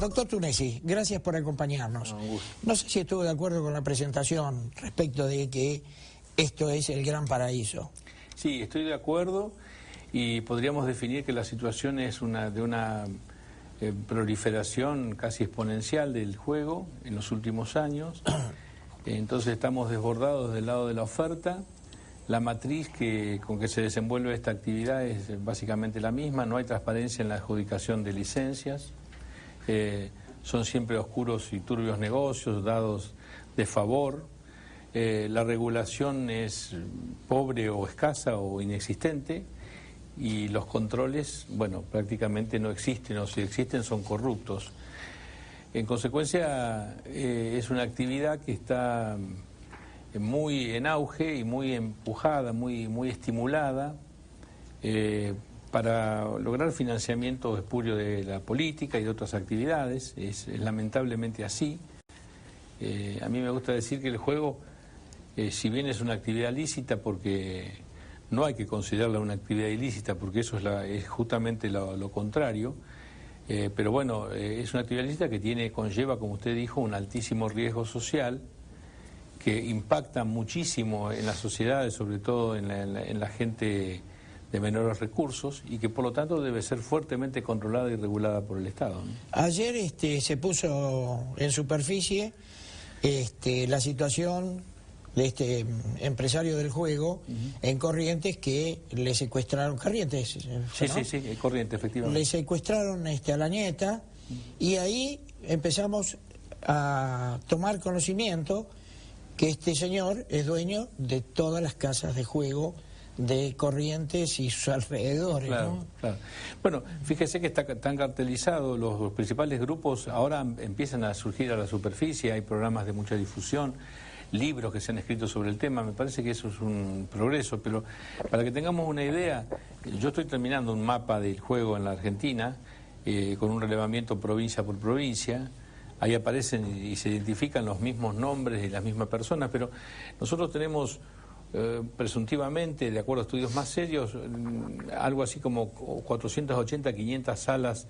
Doctor Tunesi, gracias por acompañarnos. No sé si estuvo de acuerdo con la presentación respecto de que esto es el gran paraíso. Sí, estoy de acuerdo y podríamos definir que la situación es de una proliferación casi exponencial del juego en los últimos años. Entonces estamos desbordados del lado de la oferta. La matriz con que se desenvuelve esta actividad es básicamente la misma. No hay transparencia en la adjudicación de licencias. Son siempre oscuros y turbios negocios dados de favor. La regulación es pobre o escasa o inexistente y los controles, bueno, prácticamente no existen, o si existen son corruptos. En consecuencia, es una actividad que está muy en auge y muy empujada, muy estimulada para lograr financiamiento espurio de la política y de otras actividades. Es lamentablemente así. A mí me gusta decir que el juego, si bien es una actividad lícita, porque no hay que considerarla una actividad ilícita, porque eso es justamente lo contrario, pero bueno, es una actividad lícita que conlleva, como usted dijo, un altísimo riesgo social, que impacta muchísimo en las sociedades, sobre todo en la gente de menores recursos, y que por lo tanto debe ser fuertemente controlada y regulada por el Estado, ¿no? Ayer se puso en superficie la situación de este empresario del juego en Corrientes, que le secuestraron, Corrientes, sí, ¿no? Sí, Corrientes, efectivamente. Le secuestraron a la nieta, y ahí empezamos a tomar conocimiento que este señor es dueño de todas las casas de juego de Corrientes y sus alrededores, claro, ¿no? Claro. Bueno, fíjese que están cartelizados los principales grupos, ahora empiezan a surgir a la superficie, hay programas de mucha difusión, libros que se han escrito sobre el tema. Me parece que eso es un progreso, pero para que tengamos una idea, yo estoy terminando un mapa del juego en la Argentina, con un relevamiento provincia por provincia. Ahí aparecen y se identifican los mismos nombres y las mismas personas, pero nosotros tenemos presuntivamente, de acuerdo a estudios más serios, algo así como 480, 500 salas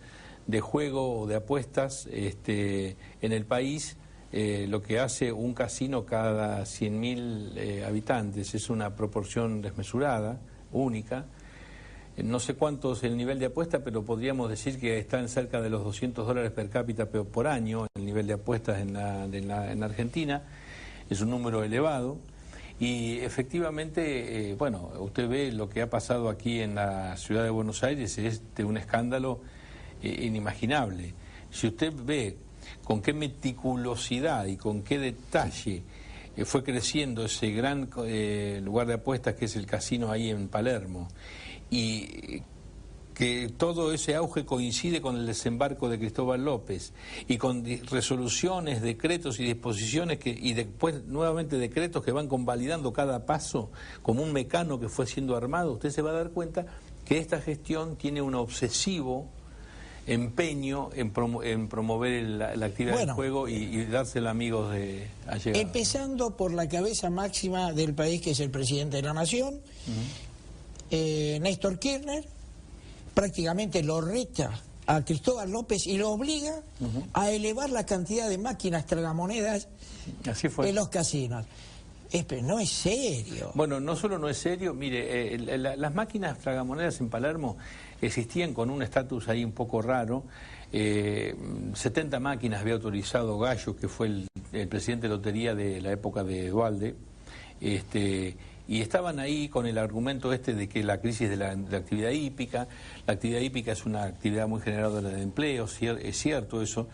de juego o de apuestas en el país, lo que hace un casino cada 100.000 habitantes. Es una proporción desmesurada, única. No sé cuánto es el nivel de apuesta, pero podríamos decir que está en cerca de los $200 per cápita por año, el nivel de apuestas en la Argentina. Es un número elevado. Y efectivamente, bueno, usted ve lo que ha pasado aquí en la ciudad de Buenos Aires, es de un escándalo inimaginable. Si usted ve con qué meticulosidad y con qué detalle fue creciendo ese gran lugar de apuestas que es el casino ahí en Palermo, y que todo ese auge coincide con el desembarco de Cristóbal López y con resoluciones, decretos y disposiciones y después nuevamente decretos que van convalidando cada paso como un mecano que fue siendo armado, usted se va a dar cuenta que esta gestión tiene un obsesivo empeño en promover la actividad del juego y dársela a amigos de allegados. Empezando por la cabeza máxima del país, que es el presidente de la Nación, Néstor Kirchner, prácticamente lo reta a Cristóbal López y lo obliga a elevar la cantidad de máquinas tragamonedas en los casinos. Pero no es serio. Bueno, no solo no es serio, mire, las máquinas tragamonedas en Palermo existían con un estatus ahí un poco raro. 70 máquinas había autorizado Gallo, que fue el presidente de lotería de la época de Duhalde, y estaban ahí con el argumento de que la crisis de la actividad hípica. La actividad hípica es una actividad muy generadora de empleo, es cierto eso.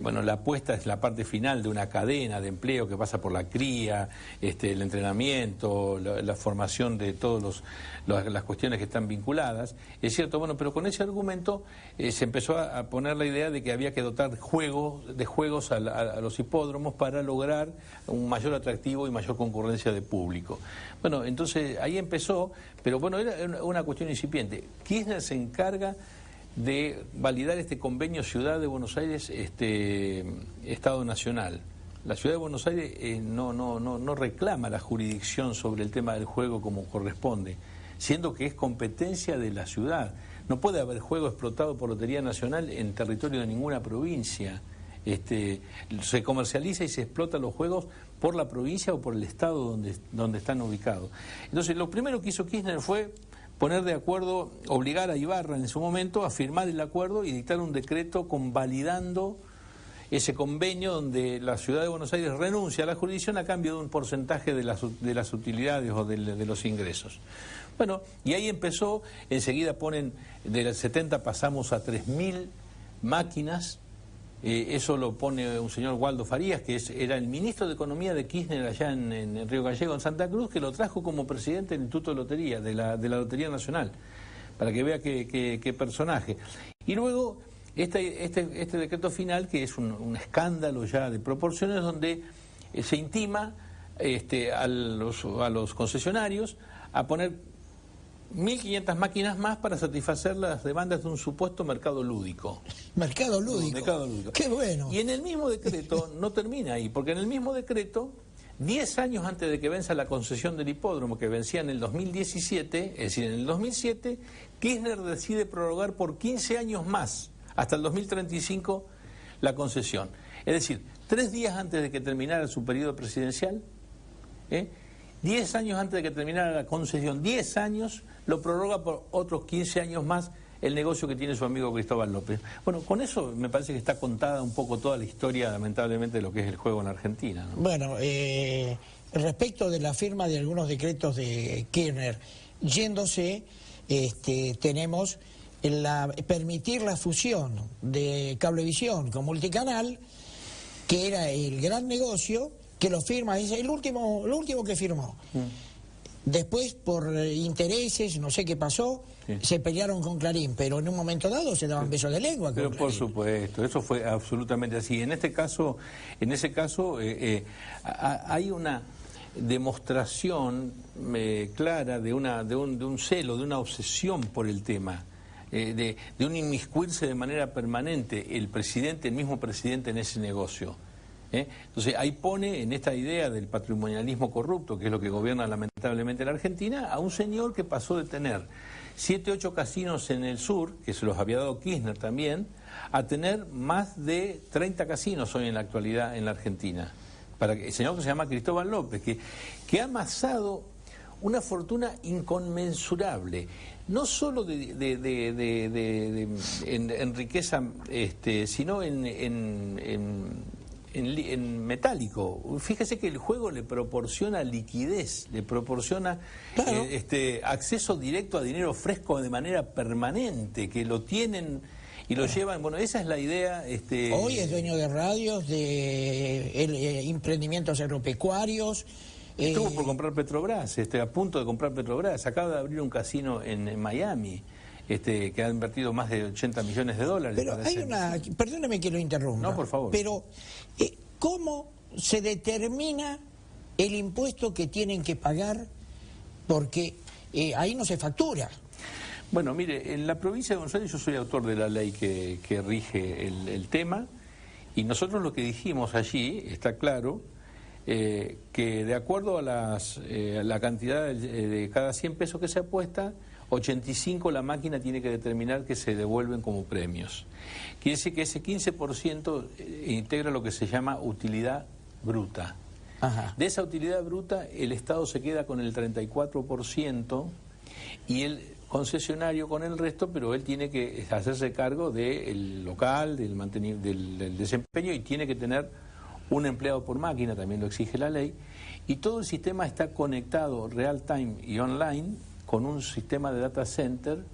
Bueno, la apuesta es la parte final de una cadena de empleo que pasa por la cría, el entrenamiento, la formación de todas las cuestiones que están vinculadas. Es cierto, bueno, pero con ese argumento se empezó a poner la idea de que había que dotar de juegos a los hipódromos para lograr un mayor atractivo y mayor concurrencia de público. Bueno, entonces ahí empezó, pero bueno, era una cuestión incipiente. Kirchner se encarga de validar este convenio Ciudad de Buenos Aires, Estado Nacional. La Ciudad de Buenos Aires no reclama la jurisdicción sobre el tema del juego como corresponde, siendo que es competencia de la ciudad. No puede haber juego explotado por Lotería Nacional en territorio de ninguna provincia. Se comercializa y se explota los juegos por la provincia o por el estado donde están ubicados. Entonces, lo primero que hizo Kirchner fue poner de acuerdo, obligar a Ibarra en su momento a firmar el acuerdo y dictar un decreto convalidando ese convenio donde la Ciudad de Buenos Aires renuncia a la jurisdicción a cambio de un porcentaje de las utilidades o de los ingresos. Bueno, y ahí empezó, enseguida ponen, de las 70 pasamos a 3.000 máquinas. Eso lo pone un señor Waldo Farías, que era el ministro de Economía de Kirchner allá en Río Gallegos, en Santa Cruz, que lo trajo como presidente del Instituto de Lotería, de la Lotería Nacional, para que vea qué personaje. Y luego este decreto final, que es un escándalo ya de proporciones, donde se intima a los concesionarios a poner 1.500 máquinas más para satisfacer las demandas de un supuesto mercado lúdico. Mercado lúdico. Mercado lúdico. Qué bueno. Y en el mismo decreto no termina ahí, porque en el mismo decreto, 10 años antes de que venza la concesión del hipódromo, que vencía en el 2017, es decir, en el 2007, Kirchner decide prorrogar por 15 años más, hasta el 2035, la concesión. Es decir, 3 días antes de que terminara su periodo presidencial, 10 años antes de que terminara la concesión, 10 años, lo prorroga por otros 15 años más el negocio que tiene su amigo Cristóbal López. Bueno, con eso me parece que está contada un poco toda la historia, lamentablemente, de lo que es el juego en Argentina, ¿no? Bueno, respecto de la firma de algunos decretos de Kirchner, yéndose, tenemos permitir la fusión de Cablevisión con Multicanal, que era el gran negocio, que lo firma, es lo último que firmó. Después, por intereses, no sé qué pasó, se pelearon con Clarín, pero en un momento dado se daban besos de lengua con Pero Clarín. por supuesto, eso fue absolutamente así. En ese caso hay una demostración clara de un celo, de una obsesión por el tema, de un inmiscuirse de manera permanente el mismo presidente en ese negocio. Entonces ahí pone en esta idea del patrimonialismo corrupto, que es lo que gobierna lamentablemente la Argentina, a un señor que pasó de tener 7, 8 casinos en el sur, que se los había dado Kirchner también, a tener más de 30 casinos hoy en la actualidad en la Argentina. El señor que se llama Cristóbal López, que ha amasado una fortuna inconmensurable, no solo en riqueza, sino en metálico. Fíjese que el juego le proporciona liquidez, le proporciona acceso directo a dinero fresco de manera permanente, que lo tienen y lo llevan. Bueno, esa es la idea. Hoy es dueño de radios, de emprendimientos agropecuarios. Estuvo por comprar Petrobras, a punto de comprar Petrobras. Acaba de abrir un casino en Miami. Que ha invertido más de 80 millones de dólares. Pero hay perdóneme que lo interrumpa. No, por favor. Pero, ¿cómo se determina el impuesto que tienen que pagar? Porque ahí no se factura. Bueno, mire, en la provincia de Buenos Aires yo soy autor de la ley que rige el tema, y nosotros lo que dijimos allí, está claro, que de acuerdo a la cantidad de cada 100 pesos que se apuesta, 85 la máquina tiene que determinar que se devuelven como premios. Quiere decir que ese 15% integra lo que se llama utilidad bruta. Ajá. De esa utilidad bruta el Estado se queda con el 34% y el concesionario con el resto, pero él tiene que hacerse cargo del local, del desempeño, y tiene que tener un empleado por máquina, también lo exige la ley, y todo el sistema está conectado real time y online con un sistema de data center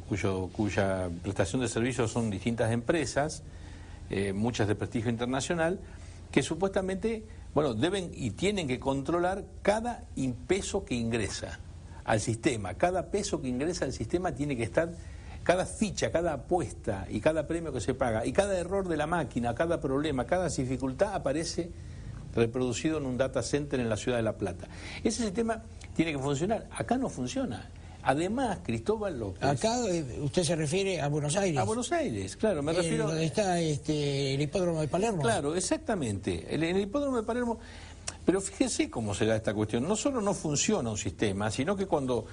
cuya prestación de servicios son distintas empresas, muchas de prestigio internacional, que supuestamente, deben y tienen que controlar cada peso que ingresa al sistema. Cada peso que ingresa al sistema tiene que estar, cada ficha, cada apuesta y cada premio que se paga, y cada error de la máquina, cada problema, cada dificultad aparece reproducido en un data center en la ciudad de La Plata. Ese sistema tiene que funcionar. Acá no funciona. Además, Cristóbal López... Acá usted se refiere a Buenos Aires. A Buenos Aires, claro, me refiero... Donde está el hipódromo de Palermo. Claro, exactamente. En el hipódromo de Palermo... Pero fíjese cómo se da esta cuestión. No solo no funciona un sistema, sino que cuando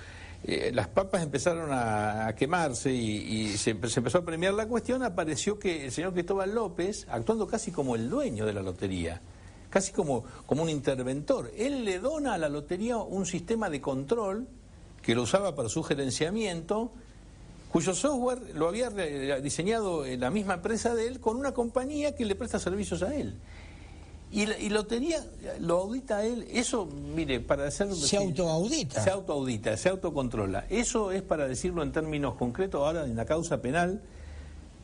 las papas empezaron a quemarse y se empezó a premiar la cuestión, apareció que el señor Cristóbal López, actuando casi como el dueño de la lotería, casi como un interventor, él le dona a la lotería un sistema de control que lo usaba para su gerenciamiento, cuyo software lo había diseñado la misma empresa de él con una compañía que le presta servicios a él. Y lotería lo audita a él. Eso, mire, para hacer... Se autoaudita. Se autoaudita, se autocontrola. Eso es, para decirlo en términos concretos, ahora en la causa penal,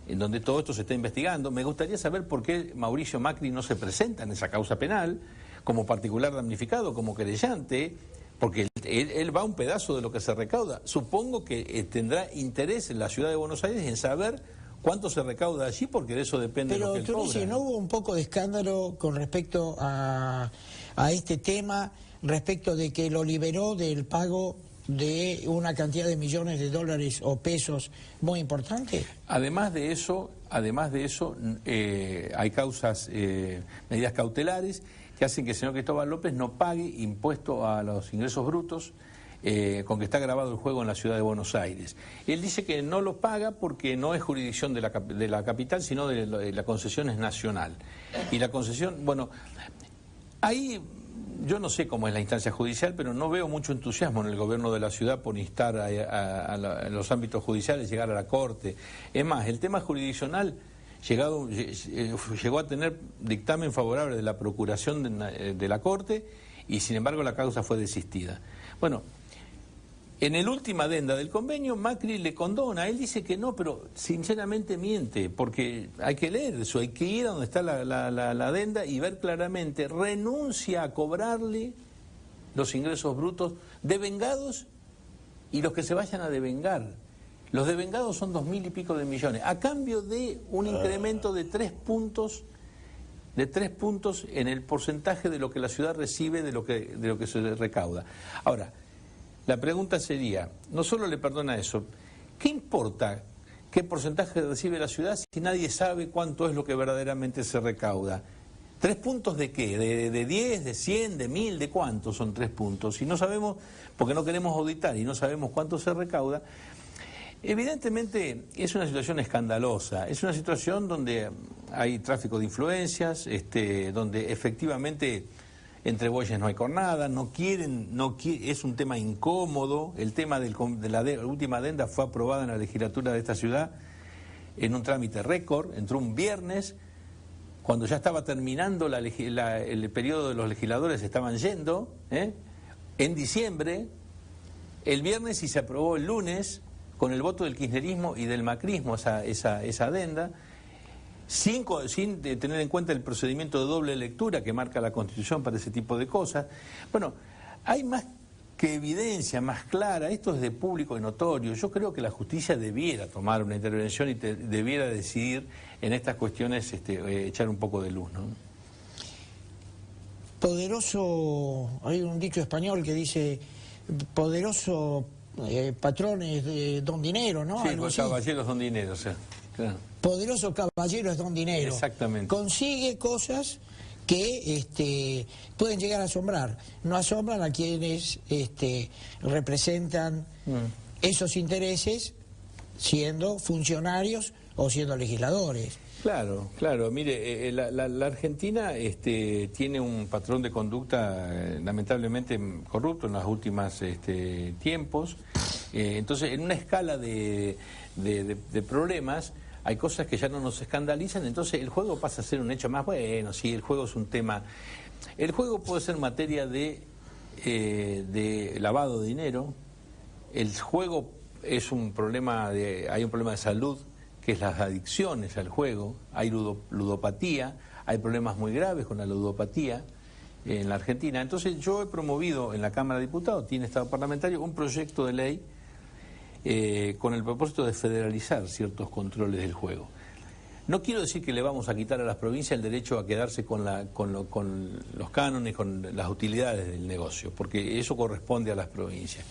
en donde todo esto se está investigando. Me gustaría saber por qué Mauricio Macri no se presenta en esa causa penal, como particular damnificado, como querellante, porque él va a un pedazo de lo que se recauda. Supongo que tendrá interés en la ciudad de Buenos Aires en saber cuánto se recauda allí, porque de eso depende Pero, lo que él cobra. Pero, ¿no hubo un poco de escándalo con respecto a este tema, respecto de que lo liberó del pago de una cantidad de millones de dólares o pesos muy importante? Además de eso, hay causas, medidas cautelares que hacen que el señor Cristóbal López no pague impuesto a los ingresos brutos con que está grabado el juego en la ciudad de Buenos Aires. Él dice que no lo paga porque no es jurisdicción de la capital, sino de la concesión es nacional. Y la concesión, bueno, ahí yo no sé cómo es la instancia judicial, pero no veo mucho entusiasmo en el gobierno de la ciudad por instar a los ámbitos judiciales, llegar a la Corte. Es más, el tema jurisdiccional llegó a tener dictamen favorable de la Procuración de la Corte y sin embargo la causa fue desistida. Bueno, en el última adenda del convenio, Macri le condona. Él dice que no, pero sinceramente miente, porque hay que leer eso, hay que ir a donde está la adenda y ver claramente, renuncia a cobrarle los ingresos brutos devengados y los que se vayan a devengar. Los devengados son 2.000 y pico de millones, a cambio de un incremento de 3 puntos en el porcentaje de lo que la ciudad recibe de lo que se recauda. Ahora, la pregunta sería, no solo le perdona eso, ¿qué importa qué porcentaje recibe la ciudad si nadie sabe cuánto es lo que verdaderamente se recauda? ¿3 puntos de qué? ¿De 10, de 100, de 1000? ¿De cuántos son 3 puntos? Si no sabemos, porque no queremos auditar y no sabemos cuánto se recauda, evidentemente es una situación escandalosa, es una situación donde hay tráfico de influencias, donde efectivamente entre bueyes no hay cornada, es un tema incómodo. El tema de la última adenda fue aprobada en la legislatura de esta ciudad en un trámite récord, entró un viernes, cuando ya estaba terminando el periodo de los legisladores, estaban yendo, en diciembre, el viernes, y se aprobó el lunes, con el voto del kirchnerismo y del macrismo esa adenda, sin tener en cuenta el procedimiento de doble lectura que marca la Constitución para ese tipo de cosas. Bueno, hay más que evidencia, más clara, esto es de público y notorio. Yo creo que la justicia debiera tomar una intervención y debiera decidir en estas cuestiones, echar un poco de luz, ¿no? Poderoso, hay un dicho español que dice, poderoso patrones de don dinero, ¿no? Sí, pues caballeros don dinero, o sea, claro. Poderoso caballero es don dinero. Exactamente. Consigue cosas que pueden llegar a asombrar. No asombran a quienes representan esos intereses siendo funcionarios o siendo legisladores. Claro, claro. Mire, la Argentina tiene un patrón de conducta lamentablemente corrupto en los últimos tiempos. Entonces, en una escala de problemas, hay cosas que ya no nos escandalizan, entonces el juego pasa a ser un hecho más bueno. Sí, el juego es un tema. El juego puede ser materia de lavado de dinero. El juego es un problema hay un problema de salud, que es las adicciones al juego. Hay ludopatía, hay problemas muy graves con la ludopatía en la Argentina. Entonces yo he promovido en la Cámara de Diputados, tiene estado parlamentario, un proyecto de ley con el propósito de federalizar ciertos controles del juego. No quiero decir que le vamos a quitar a las provincias el derecho a quedarse con los cánones, con las utilidades del negocio, porque eso corresponde a las provincias.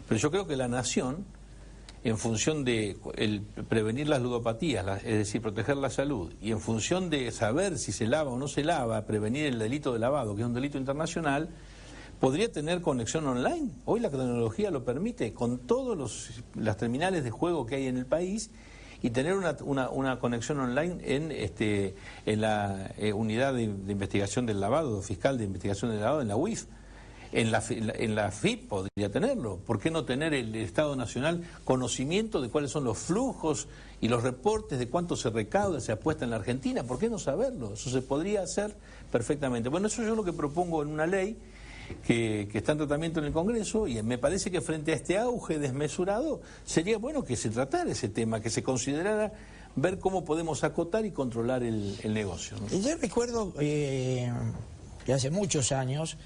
Pero yo creo que la nación, en función de prevenir las ludopatías, es decir, proteger la salud, y en función de saber si se lava o no se lava, prevenir el delito de lavado, que es un delito internacional, podría tener conexión online. Hoy la tecnología lo permite, con todas las terminales de juego que hay en el país, y tener una conexión online en la unidad de investigación del lavado, fiscal de investigación del lavado, en la UIF. En la FIP podría tenerlo. ¿Por qué no tener el Estado Nacional conocimiento de cuáles son los flujos y los reportes de cuánto se recauda, se apuesta en la Argentina? ¿Por qué no saberlo? Eso se podría hacer perfectamente. Bueno, eso yo lo que propongo en una ley que está en tratamiento en el Congreso, y me parece que frente a este auge desmesurado sería bueno que se tratara ese tema, que se considerara ver cómo podemos acotar y controlar el negocio, ¿no? Yo recuerdo que hace muchos años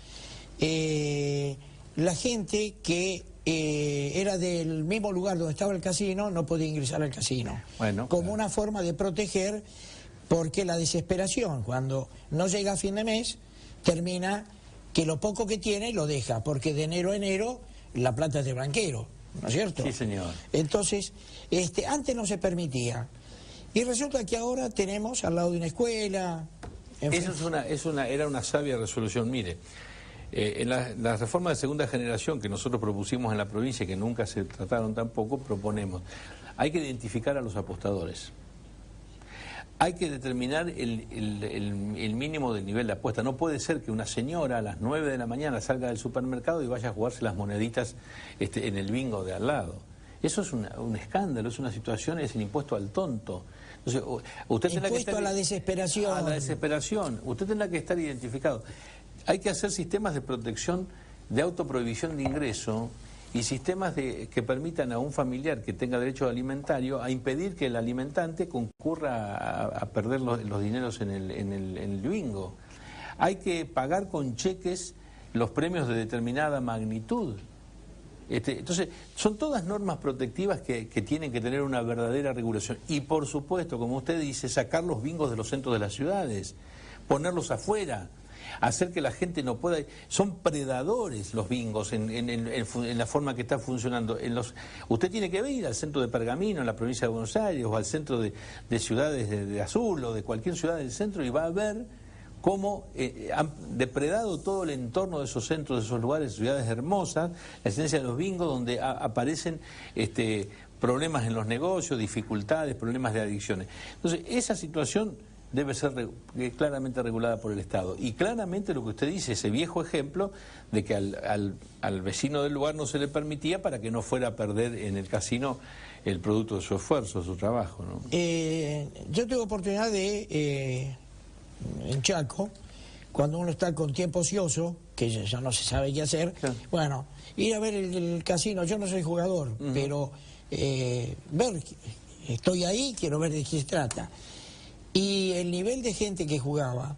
la gente que era del mismo lugar donde estaba el casino no podía ingresar al casino. Bueno, como claro, una forma de proteger, porque la desesperación, cuando no llega a fin de mes, termina que lo poco que tiene lo deja, porque de enero a enero la plata es de banquero, ¿no es cierto? Sí, señor. Entonces, antes no se permitía. Y resulta que ahora tenemos al lado de una escuela. Eso era una sabia resolución. Mire, en la reforma de segunda generación que nosotros propusimos en la provincia y que nunca se trataron tampoco, proponemos, hay que identificar a los apostadores. Hay que determinar el mínimo del nivel de apuesta. No puede ser que una señora a las 9 de la mañana salga del supermercado y vaya a jugarse las moneditas en el bingo de al lado. Eso es un escándalo, es una situación, es el impuesto al tonto. Entonces, usted tendrá que estar, a la desesperación. A la desesperación. Usted tendrá que estar identificado. Hay que hacer sistemas de protección, de autoprohibición de ingreso, y sistemas que permitan a un familiar que tenga derecho alimentario a impedir que el alimentante concurra a perder los dineros en el bingo. Hay que pagar con cheques los premios de determinada magnitud. Entonces, son todas normas protectivas que tienen que tener una verdadera regulación. Y por supuesto, como usted dice, sacar los bingos de los centros de las ciudades, ponerlos afuera, hacer que la gente no pueda... Son predadores los bingos en la forma que está funcionando. Usted tiene que ir al centro de Pergamino, en la provincia de Buenos Aires, o al centro de ciudades de Azul, o de cualquier ciudad del centro, y va a ver cómo han depredado todo el entorno de esos centros, de esos lugares, ciudades hermosas, la esencia de los bingos, donde aparecen problemas en los negocios, dificultades, problemas de adicciones. Entonces, esa situación debe ser claramente regulada por el Estado. Y claramente lo que usted dice, ese viejo ejemplo de que al vecino del lugar no se le permitía para que no fuera a perder en el casino el producto de su esfuerzo, de su trabajo, ¿no? Yo tuve oportunidad de, en Chaco, cuando uno está con tiempo ocioso, que ya no se sabe qué hacer, claro, bueno, ir a ver el casino. Yo no soy jugador, pero ver, estoy ahí, quiero ver de qué se trata. Y el nivel de gente que jugaba,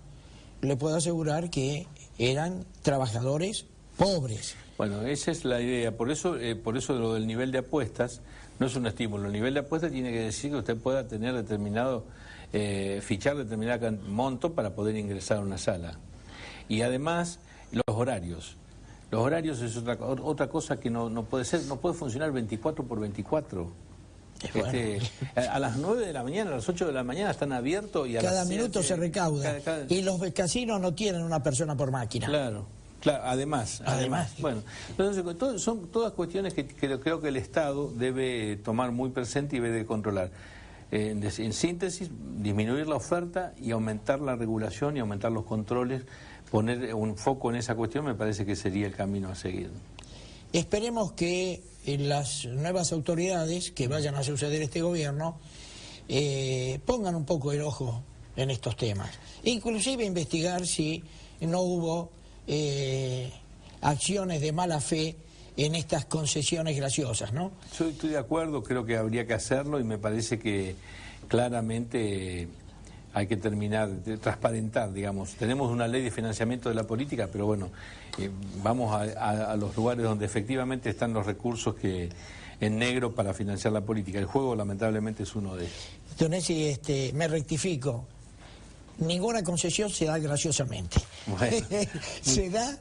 le puedo asegurar que eran trabajadores pobres. Bueno, esa es la idea. Por eso lo del nivel de apuestas no es un estímulo. El nivel de apuestas tiene que decir que usted pueda tener fichar determinado monto para poder ingresar a una sala. Y además, los horarios. Los horarios es otra cosa que no puede ser, no puede funcionar 24 por 24. Bueno. A las 9 de la mañana, a las 8 de la mañana están abiertos y a cada las minuto 7, se recauda. Y los casinos no tienen una persona por máquina. Claro, además. Bueno, entonces son todas cuestiones que creo que el Estado debe tomar muy presente y debe controlar. En síntesis, disminuir la oferta y aumentar la regulación y aumentar los controles, poner un foco en esa cuestión me parece que sería el camino a seguir. Esperemos que las nuevas autoridades que vayan a suceder este gobierno pongan un poco el ojo en estos temas. Inclusive investigar si no hubo acciones de mala fe en estas concesiones graciosas, ¿no? Estoy de acuerdo, creo que habría que hacerlo y me parece que claramente hay que terminar de transparentar, digamos. Tenemos una ley de financiamiento de la política, pero bueno, vamos a los lugares donde efectivamente están los recursos que en negro para financiar la política. El juego, lamentablemente, es uno de ellos. Entonces, me rectifico. Ninguna concesión se da graciosamente. Bueno. Se da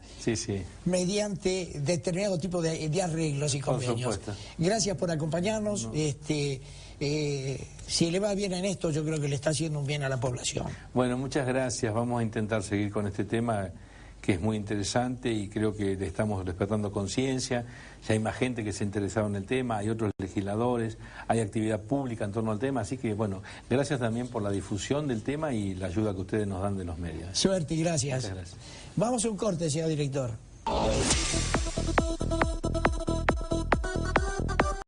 mediante determinado tipo de arreglos y convenios. Por supuesto. Gracias por acompañarnos. No. Si le va bien en esto, yo creo que le está haciendo un bien a la población. Bueno, muchas gracias. Vamos a intentar seguir con este tema que es muy interesante y creo que le estamos despertando conciencia. Ya hay más gente que se ha interesado en el tema, hay otros legisladores, hay actividad pública en torno al tema, así que bueno, gracias también por la difusión del tema y la ayuda que ustedes nos dan de los medios. Suerte y gracias. Muchas gracias. Vamos a un corte, señor director.